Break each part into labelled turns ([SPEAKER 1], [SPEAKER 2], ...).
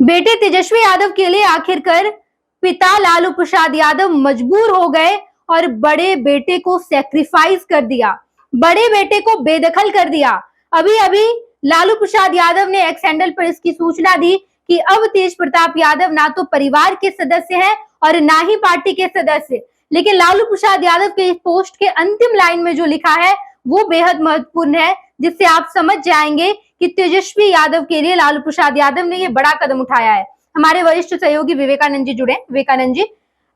[SPEAKER 1] बेटे तेजस्वी यादव के लिए आखिरकार पिता लालू प्रसाद यादव मजबूर हो गए और बड़े बेटे को सेक्रीफाइस कर दिया, बड़े बेटे को बेदखल कर दिया। अभी अभी लालू प्रसाद यादव ने एक्स हैंडल पर इसकी सूचना दी कि अब तेज प्रताप यादव ना तो परिवार के सदस्य हैं और ना ही पार्टी के सदस्य। लेकिन लालू प्रसाद यादव के पोस्ट के अंतिम लाइन में जो लिखा है वो बेहद महत्वपूर्ण है, जिससे आप समझ जाएंगे कि तेजस्वी यादव के लिए लालू प्रसाद यादव ने ये बड़ा कदम उठाया है। हमारे वरिष्ठ सहयोगी विवेकानंद जी जुड़े। विवेकानंद जी,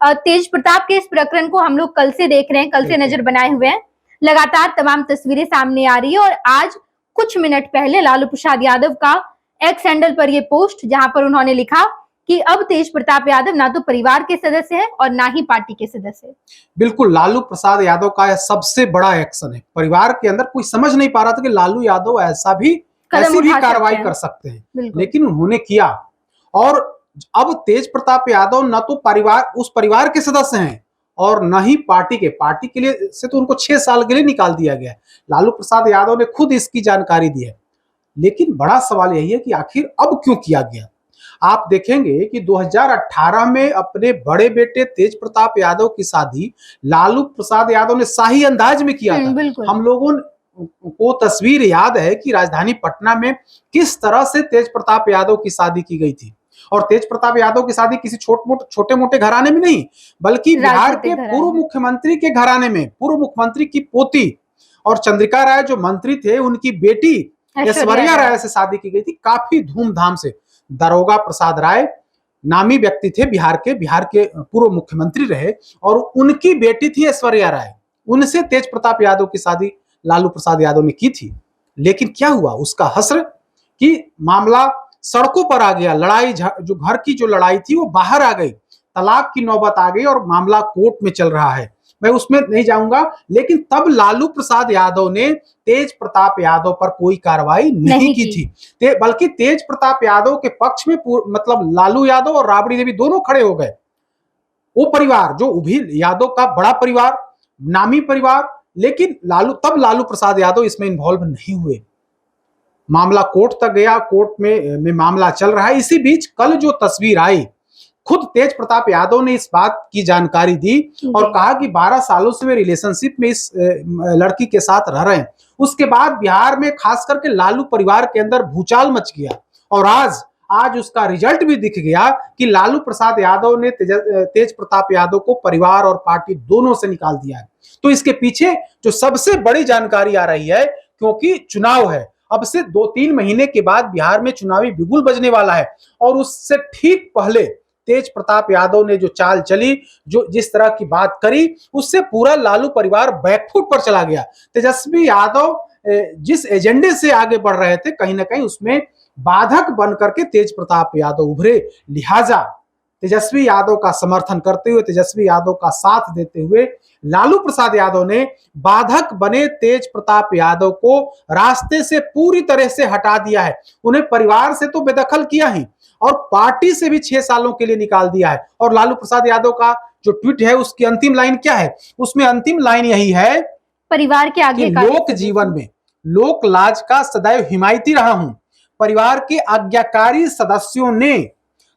[SPEAKER 1] तेज प्रताप के इस प्रकरण को हम लोग कल से देख रहे हैं, कल से नजर बनाए हुए हैं। लगातार तमाम तस्वीरें सामने आ रही है और आज कुछ मिनट पहले लालू प्रसाद यादव का एक्स हैंडल पर ये पोस्ट, जहां पर उन्होंने लिखा कि अब तेज प्रताप यादव ना तो परिवार के सदस्य हैं और ना ही पार्टी के सदस्य।
[SPEAKER 2] बिल्कुल, लालू प्रसाद यादव का यह सबसे बड़ा एक्शन है। परिवार के अंदर कोई समझ नहीं पा रहा था कि लालू यादव ऐसी भी कार्रवाई कर सकते हैं, लेकिन उन्होंने किया। और अब तेज प्रताप यादव न तो उस परिवार के सदस्य हैं और न ही पार्टी के लिए से तो उनको 6 साल के लिए निकाल दिया गया है। लालू प्रसाद यादव ने खुद इसकी जानकारी दी है। लेकिन बड़ा सवाल यही है कि आखिर अब क्यों किया गया। आप देखेंगे कि 2018 में अपने बड़े बेटे तेज प्रताप यादव की शादी लालू प्रसाद यादव ने शाही अंदाज में किया था। हम लोगों को तस्वीर याद है कि राजधानी पटना में किस तरह से तेज प्रताप यादव की शादी की गई थी। और तेज प्रताप यादव की शादी किसी छोटे मोटे घराने में नहीं, बल्कि बिहार के पूर्व मुख्यमंत्री के घराने में, पूर्व मुख्यमंत्री की पोती और चंद्रिका राय जो मंत्री थे उनकी बेटी ऐश्वर्या राय से शादी की गई थी, काफी धूमधाम से। दारोगा प्रसाद राय नामी व्यक्ति थे, बिहार के पूर्व मुख्यमंत्री रहे, और उनकी बेटी थी ऐश्वर्या राय। उनसे तेज प्रताप यादव की शादी लालू प्रसाद यादव ने की थी। लेकिन क्या हुआ, उसका हश्र कि मामला सड़कों पर आ गया। लड़ाई, जो घर की जो लड़ाई थी वो बाहर आ गई, तलाक की नौबत आ गई और मामला कोर्ट में चल रहा है। मैं उसमें नहीं जाऊंगा, लेकिन तब लालू प्रसाद यादव ने तेज प्रताप यादव पर कोई कार्रवाई नहीं की थी, बल्कि तेज प्रताप यादव के पक्ष में मतलब लालू यादव और राबड़ी देवी दोनों खड़े हो गए। वो परिवार जो भी यादव का बड़ा परिवार, नामी परिवार, लेकिन लालू प्रसाद यादव इसमें इन्वॉल्व नहीं हुए। मामला कोर्ट तक गया, कोर्ट में मामला चल रहा है। इसी बीच कल जो तस्वीर आई, खुद तेज प्रताप यादव ने इस बात की जानकारी दी और कहा कि 12 सालों से वे रिलेशनशिप में इस लड़की के साथ रह रहे हैं। उसके बाद बिहार में खास करके लालू परिवार के अंदर भूचाल मच गया और आज उसका रिजल्ट भी दिख गया कि लालू प्रसाद यादव ने तेज प्रताप यादव को परिवार और पार्टी दोनों से निकाल दिया है। तो इसके पीछे जो सबसे बड़ी जानकारी आ रही है, क्योंकि चुनाव है, अब से 2-3 महीने के बाद बिहार में चुनावी बिगुल बजने वाला है, और उससे ठीक पहले तेज प्रताप यादव ने जो चाल चली, जो जिस तरह की बात करी, उससे पूरा लालू परिवार बैकफुट पर चला गया। तेजस्वी यादव जिस एजेंडे से आगे बढ़ रहे थे, कहीं ना कहीं उसमें बाधक बन करके तेज प्रताप यादव उभरे। लिहाजा तेजस्वी यादव का समर्थन करते हुए, तेजस्वी यादव का साथ देते हुए लालू प्रसाद यादव ने बाधक बने तेज प्रताप यादव को रास्ते से पूरी तरह से हटा दिया है। उन्हें परिवार से तो बेदखल किया ही, और पार्टी से भी 6 सालों के लिए निकाल दिया है। और लालू प्रसाद यादव का जो ट्वीट है, उसकी अंतिम लाइन क्या है? उसमें अंतिम लाइन यही है, परिवार के आगे का लोक जीवन में लोक लाज का सदैव हिमायती रहा हूं। परिवार के आज्ञाकारी सदस्यों ने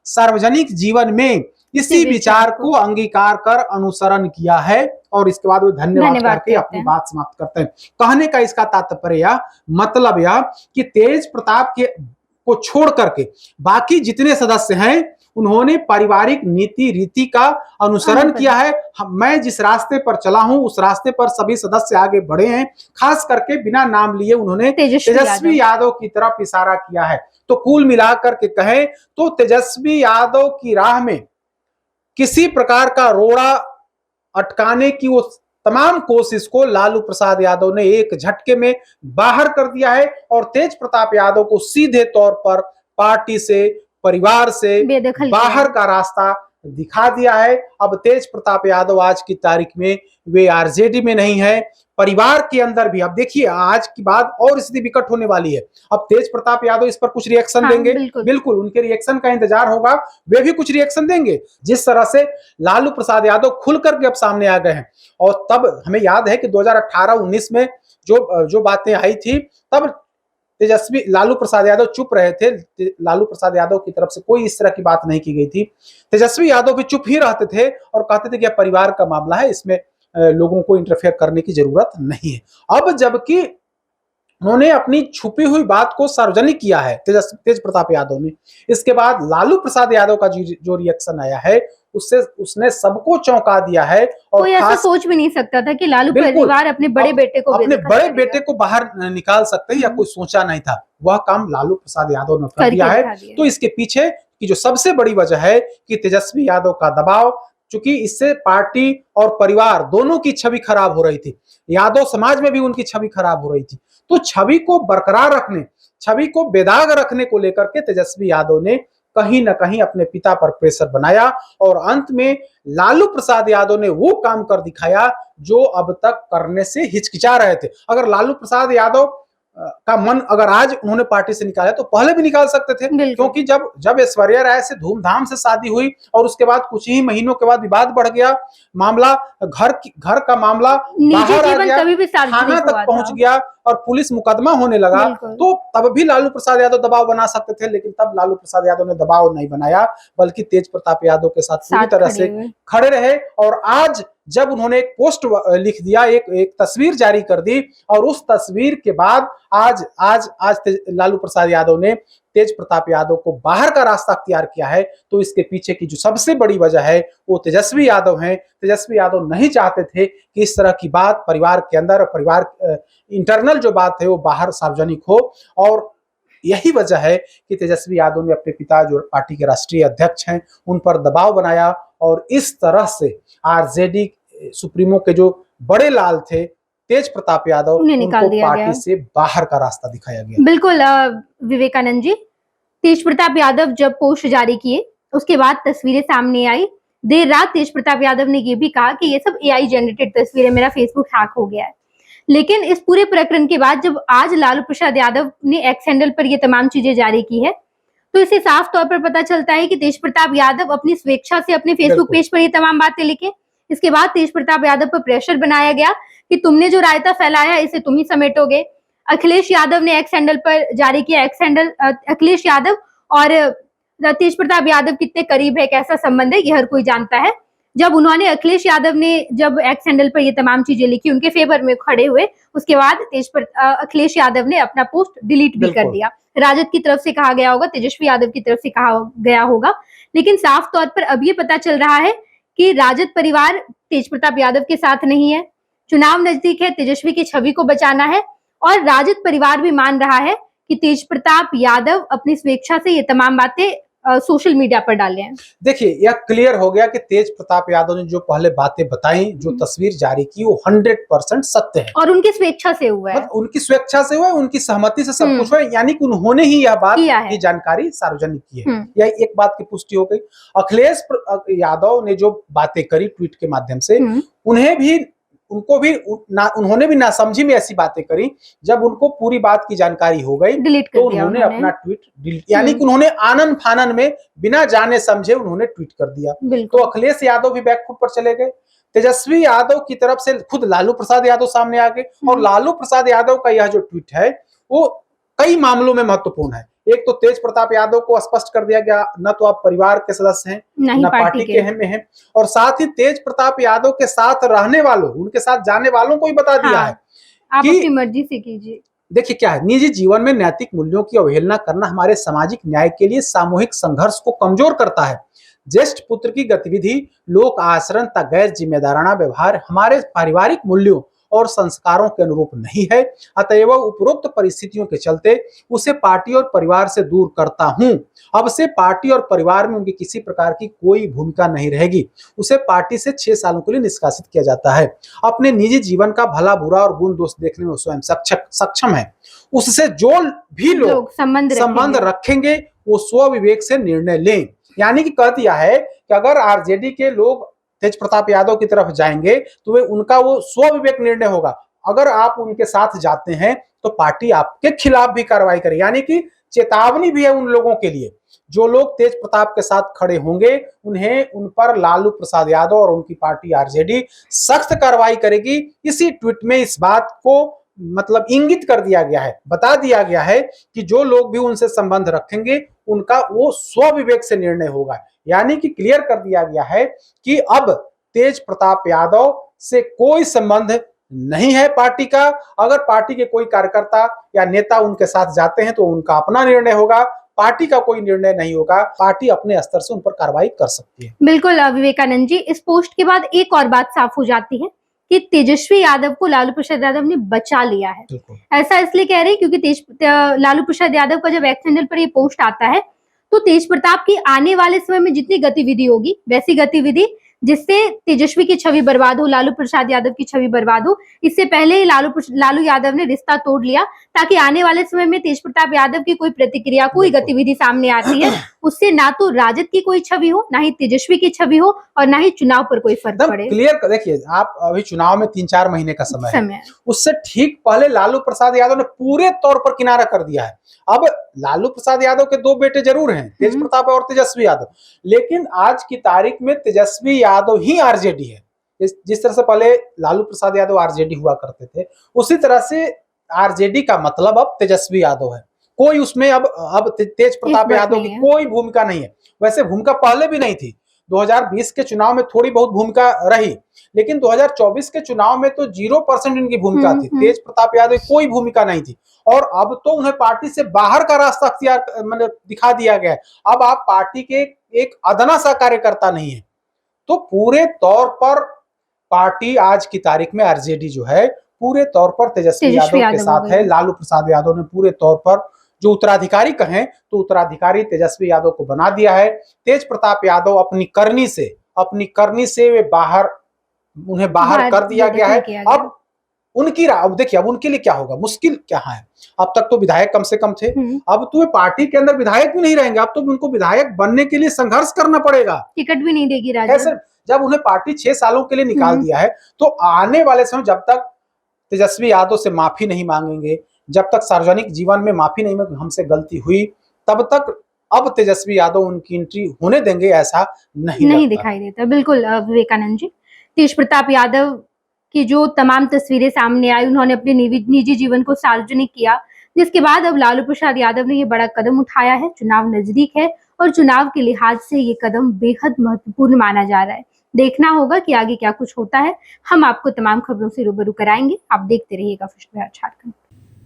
[SPEAKER 2] सार्वजनिक जीवन में इसी विचार को अंगीकार कर अनुसरण किया है। और इसके बाद वो धन्यवाद करके अपनी बात समाप्त करते हैं। कहने का इसका तात्पर्य मतलब यह कि तेज प्रताप को छोड़ करके बाकी जितने सदस्य हैं, उन्होंने पारिवारिक नीति रीति का अनुसरण किया है। मैं जिस रास्ते पर चला हूं, उस रास्ते पर सभी सदस्य आगे बढ़े हैं। खास करके बिना नाम लिए उन्होंने तेजस्वी यादव की तरफ इशारा किया है। तो कुल मिलाकर के कहें तो तेजस्वी यादव की राह में किसी प्रकार का रोड़ा अटकाने की वो तमाम कोशिश को लालू प्रसाद यादव ने एक झटके में बाहर कर दिया है, और तेज प्रताप यादव को सीधे तौर पर पार्टी से, परिवार से बाहर का रास्ता दिखा दिया है। अब तेज प्रताप यादव आज की तारीख में वे आरजेडी में नहीं है, परिवार के अंदर भी। अब देखिए, आज की बात और स्थिति विकट होने वाली है। अब तेज प्रताप यादव इस पर कुछ रिएक्शन देंगे, बिल्कुल उनके रिएक्शन का इंतजार होगा। वे भी कुछ रिएक्शन देंगे, जिस तरह से लालू प्रसाद यादव खुल करके अब सामने आ गए हैं। और तब हमें याद है कि 2018-19 में जो बातें आई थी, तब तेजस्वी लालू प्रसाद यादव चुप रहे थे, लालू प्रसाद यादव की तरफ से कोई इस तरह की बात नहीं की गई थी। तेजस्वी यादव भी चुप ही रहते थे और कहते थे कि यह परिवार का मामला है, इसमें लोगों को इंटरफेयर करने की जरूरत नहीं है। अब जबकि उन्होंने अपनी छुपी हुई बात को सार्वजनिक किया है तेज प्रताप यादव ने, इसके बाद लालू प्रसाद यादव का जो रिएक्शन आया है उससे उसने सबको चौंका दिया है। और
[SPEAKER 1] कोई ऐसा सोच भी नहीं सकता था कि लालू परिवार अपने बड़े बेटे को
[SPEAKER 2] बाहर निकाल सकते हैं, या कोई सोचा नहीं था। वह काम लालू प्रसाद यादव ने कर दिया है। तो इसके पीछे की जो सबसे बड़ी वजह है कि तेजस्वी यादव का दबाव, चूंकि इससे पार्टी और परिवार दोनों की छवि खराब हो रही थी, यादव समाज में भी उनकी छवि खराब हो रही थी। तो छवि को बरकरार रखने, छवि को बेदाग रखने को लेकर के तेजस्वी यादव ने कहीं ना कहीं अपने पिता पर प्रेशर बनाया और अंत में लालू प्रसाद यादव ने वो काम कर दिखाया जो अब तक करने से हिचकिचा रहे थे। अगर लालू प्रसाद यादव का मन अगर आज उन्होंने पार्टी से निकाला तो पहले भी निकाल सकते थे, क्योंकि जब ऐश्वर्या राय से धूमधाम से शादी हुई और उसके बाद कुछ ही महीनों के बाद विवाद बढ़ गया, मामला घर का मामला बाहर आ गया, थाना तक पहुंच गया और पुलिस मुकदमा होने लगा, तो तब भी लालू प्रसाद यादव दबाव बना सकते थे। लेकिन तब लालू प्रसाद यादव ने दबाव नहीं बनाया, बल्कि तेज प्रताप यादव के साथ पूरी तरह से खड़े रहे। और आज जब उन्होंने एक पोस्ट लिख दिया, एक तस्वीर जारी कर दी, और उस तस्वीर के बाद आज लालू प्रसाद यादव ने तेज प्रताप यादव को बाहर का रास्ता अख्तियार किया है। तो इसके पीछे की जो सबसे बड़ी वजह है वो तेजस्वी यादव हैं। तेजस्वी यादव नहीं चाहते थे कि इस तरह की बात परिवार के अंदर, परिवार इंटरनल जो बात है वो बाहर सार्वजनिक हो, और यही वजह है कि तेजस्वी यादव ने अपने पिता जो पार्टी के राष्ट्रीय अध्यक्ष हैं उन पर दबाव बनाया, और इस तरह से आरजेडी सुप्रीमो के जो बड़े लाल थे तेज प्रताप यादव, उनको पार्टी से बाहर का रास्ता दिखाया गया।
[SPEAKER 1] बिल्कुल विवेकानंद जी, तेज प्रताप यादव जब पोस्ट जारी किए उसके बाद तस्वीरें सामने आई। देर रात तेज प्रताप यादव ने यह भी कहा कि ये सब एआई जनरेटेड तस्वीरें, मेरा फेसबुक हैक हो गया है। लेकिन इस पूरे प्रकरण के बाद जब आज लालू प्रसाद यादव ने एक्स हैंडल पर ये तमाम चीजें जारी की है, तो इसे साफ तौर पर पता चलता है कि तेज प्रताप यादव अपनी स्वेच्छा से अपने फेसबुक पेज पर ये तमाम बातें लिखे। इसके बाद तेज प्रताप यादव पर प्रेशर बनाया गया कि तुमने जो रायता फैलाया इसे तुम ही समेटोगे। अखिलेश यादव ने एक्स हैंडल पर जारी किया एक्स हैंडल। अखिलेश यादव और तेज प्रताप यादव कितने करीब है, कैसा संबंध है, ये हर कोई जानता है। जब उन्होंने अखिलेश यादव ने जब एक्स हैंडल पर ये तमाम चीजें लिखी, उनके फेवर में खड़े हुए, उसके बाद अखिलेश यादव ने अपना पोस्ट डिलीट भी कर दिया। राजद की तरफ से कहा गया होगा, तेजस्वी यादव की तरफ से कहा गया होगा, लेकिन साफ तौर पर अब ये पता चल रहा है कि राजद परिवार तेज प्रताप यादव के साथ नहीं है। चुनाव नजदीक है, तेजस्वी की छवि को बचाना है, और राजद परिवार भी मान रहा है कि तेज प्रताप यादव अपनी स्वेच्छा से ये तमाम बातें सोशल मीडिया पर डाले हैं।
[SPEAKER 2] देखिए, यह क्लियर हो गया कि तेज प्रताप यादव ने जो पहले बातें बताई, जो तस्वीर जारी की, वो 100% सत्य है
[SPEAKER 1] और उनकी स्वेच्छा से हुआ है।
[SPEAKER 2] उनकी स्वेच्छा से हुआ है, उनकी सहमति से सब कुछ हुआ है, यानी कि उन्होंने ही यह बात की जानकारी सार्वजनिक की है। यह एक बात की पुष्टि हो गई। अखिलेश यादव ने जो बातें करी ट्वीट के माध्यम से, उन्होंने भी नासमझी में ऐसी बातें करी। जब उनको पूरी बात की जानकारी हो गई तो उन्होंने अपना ट्वीट डिलीट, यानी कि उन्होंने आनन फानन में बिना जाने समझे उन्होंने ट्वीट कर दिया। तो अखिलेश यादव भी बैकफुट पर चले गए। तेजस्वी यादव की तरफ से खुद लालू प्रसाद यादव सामने आ गए, और लालू प्रसाद यादव का यह जो ट्वीट है वो कई मामलों में महत्वपूर्ण है। एक तो तेज प्रताप यादव को स्पष्ट कर दिया गया, न तो आप परिवार के सदस्य हैं, न पार्टी के हैं, और साथ ही तेज प्रताप यादव के साथ रहने वालों, उनके साथ जाने वालों को ही बता दिया है
[SPEAKER 1] आप अपनी मर्जी से कीजिए।
[SPEAKER 2] देखिए क्या है, निजी जीवन में नैतिक मूल्यों की अवहेलना करना हमारे सामाजिक न्याय के लिए सामूहिक संघर्ष को कमजोर करता है। ज्येष्ठ पुत्र की गतिविधि, लोक आचरण तथा गैर जिम्मेदाराना व्यवहार हमारे पारिवारिक मूल्यों और संस्कारों के अनुरूप नहीं है। अतएव उपरोक्त परिस्थितियों के चलते उसे पार्टी और परिवार से दूर करता हूं। अब से पार्टी और परिवार में उनकी किसी प्रकार की कोई भूमिका नहीं रहेगी। उसे पार्टी से 6 सालों के लिए निष्कासित किया जाता है। अपने निजी जीवन का भला बुरा और गुण दोष देखने में स्वयं सक्षम है। उससे जो भी लोग संबंध रखेंगे वो स्वविवेक से निर्णय लें। यानी कि कह दिया है कि अगर आरजेडी के लोग तेज प्रताप यादव की तरफ जाएंगे तो वे उनका वो स्वविवेक निर्णय होगा। अगर आप उनके साथ जाते हैं तो पार्टी आपके खिलाफ भी कार्रवाई करे। यानी कि चेतावनी भी है उन लोगों के लिए, जो लोग तेज प्रताप के साथ खड़े होंगे उन पर लालू प्रसाद यादव और उनकी पार्टी आरजेडी सख्त कार्रवाई करेगी। इसी ट्वीट में इस बात को मतलब इंगित कर दिया गया है, बता दिया गया है कि जो लोग भी उनसे संबंध रखेंगे उनका वो स्वविवेक से निर्णय होगा। यानी कि क्लियर कर दिया गया है कि अब तेज प्रताप यादव से कोई संबंध नहीं है पार्टी का। अगर पार्टी के कोई कार्यकर्ता या नेता उनके साथ जाते हैं तो उनका अपना निर्णय होगा, पार्टी का कोई निर्णय नहीं होगा। पार्टी अपने स्तर से उन पर कार्रवाई कर सकती है।
[SPEAKER 1] बिल्कुल विवेकानंद जी, इस पोस्ट के बाद एक और बात साफ हो जाती है कि तेजस्वी यादव को लालू प्रसाद यादव ने बचा लिया है। ऐसा इसलिए कह रहे हैं क्योंकि लालू प्रसाद यादव का जब एक्स हैंडल पर ये पोस्ट आता है तो तेज प्रताप की आने वाले समय में जितनी गतिविधि होगी, वैसी गतिविधि जिससे तेजस्वी की छवि बर्बाद हो, लालू प्रसाद यादव की छवि बर्बाद हो, इससे पहले ही लालू यादव ने रिश्ता तोड़ लिया ताकि आने वाले समय में तेज प्रताप यादव की कोई प्रतिक्रिया, कोई गतिविधि सामने आती है उससे ना तो राजद की कोई छवि हो, ना ही तेजस्वी की छवि हो और ना ही चुनाव पर कोई फर्क पड़े।
[SPEAKER 2] क्लियर देखिए, आप अभी चुनाव में 3-4 महीने का समय है। उससे ठीक पहले लालू प्रसाद यादव ने पूरे तौर पर किनारा कर दिया है। अब लालू प्रसाद यादव के 2 बेटे जरूर हैं, तेज प्रताप और तेजस्वी यादव, लेकिन आज की तारीख में तेजस्वी यादव ही आरजेडी है। जिस तरह से पहले लालू प्रसाद यादव आरजेडी हुआ करते थे, उसी तरह से आरजेडी का मतलब अब तेजस्वी यादव है। कोई उसमें अब तेज प्रताप यादव की कोई भूमिका नहीं है। वैसे भूमिका पहले भी नहीं थी, 2020 के चुनाव में थोड़ी बहुत भूमिका रही, लेकिन 2024 के चुनाव में तो 0% इनकी भूमिका थी। तेज प्रताप यादव की कोई भूमिका नहीं थी और अब तो उन्हें पार्टी से बाहर का रास्ता अख्तियार मतलब दिखा दिया गया है। अब आप पार्टी के एक अदना सा कार्यकर्ता नहीं है। तो पूरे तौर पर पार्टी आज की तारीख में आरजेडी जो है पूरे तौर पर तेजस्वी यादव के साथ है। लालू प्रसाद यादव ने पूरे तौर पर जो उत्तराधिकारी कहें तो उत्तराधिकारी तेजस्वी यादव को बना दिया है। तेज प्रताप यादव अपनी करनी से वे उन्हें बाहर कर दिया गया है। अब देखिए, अब उनके लिए क्या होगा, मुश्किल क्या है। अब तक तो विधायक कम से कम थे, अब तो पार्टी के अंदर विधायक भी नहीं रहेंगे। अब तो उनको विधायक बनने के लिए संघर्ष करना पड़ेगा,
[SPEAKER 1] टिकट भी नहीं देगी राजद।
[SPEAKER 2] जब उन्हें पार्टी 6 सालों के लिए निकाल दिया है तो आने वाले समय जब तक तेजस्वी यादव से माफी नहीं मांगेंगे, जब तक सार्वजनिक जीवन में माफी नहीं मांगेंगे, हमसे गलती हुई, तब तक अब तेजस्वी यादव उनकी एंट्री होने देंगे ऐसा नहीं
[SPEAKER 1] दिखाई देता। बिल्कुल विवेकानंद जी, तेज प्रताप यादव की जो तमाम तस्वीरें सामने आई, उन्होंने अपने निजी जीवन को सार्वजनिक किया, जिसके बाद अब लालू प्रसाद यादव ने ये बड़ा कदम उठाया है। चुनाव नजदीक है और चुनाव के लिहाज से ये कदम बेहद महत्वपूर्ण माना जा रहा है। देखना होगा कि आगे क्या कुछ होता है। हम आपको तमाम खबरों से रूबरू कराएंगे। आप देखते रहिएगा first Bihar Jharkhand.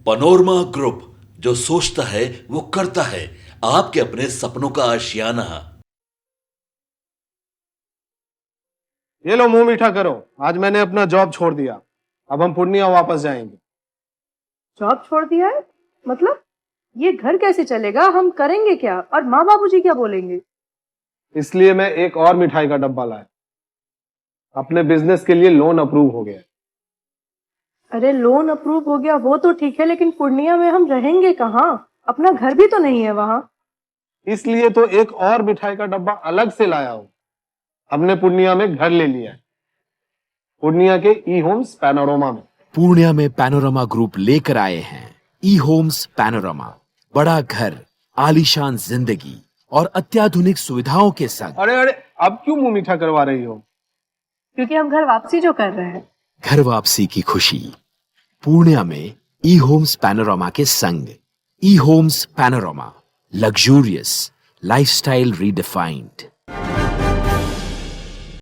[SPEAKER 3] Panorama group, जो सोचता है वो करता है। आपके अपने सपनों का आशियाना।
[SPEAKER 4] ये लो, मुंह मीठा करो। आज मैंने अपना जॉब छोड़ दिया, अब हम पूर्णिया वापस जाएंगे।
[SPEAKER 5] जॉब छोड़ दिया है? मतलब ये घर कैसे चलेगा? हम करेंगे क्या? और माँ बाबूजी क्या बोलेंगे?
[SPEAKER 4] इसलिए मैं एक और मिठाई का डब्बा लाया। अपने बिजनेस के लिए लोन अप्रूव हो गया।
[SPEAKER 5] अरे लोन अप्रूव हो गया वो तो ठीक है, लेकिन पूर्णिया में हम रहेंगे कहाँ? अपना घर भी तो नहीं है वहां।
[SPEAKER 4] इसलिए तो एक और मिठाई का डब्बा अलग से लाया हूं। हमने पूर्णिया में घर ले लिया है, पूर्णिया के ई होम्स पैनोरमा में।
[SPEAKER 6] पूर्णिया में पैनोरमा ग्रुप लेकर आए हैं ई होम्स पैनोरमा। बड़ा घर, आलीशान जिंदगी और अत्याधुनिक सुविधाओं के संग।
[SPEAKER 4] अरे अब क्यों मुंह मीठा करवा रही हो?
[SPEAKER 5] क्योंकि हम घर वापसी जो कर रहे हैं।
[SPEAKER 6] घर वापसी की खुशी पूर्णिया में ई होम्स पैनोरमा के संग। E Homes Panorama, luxurious lifestyle redefined.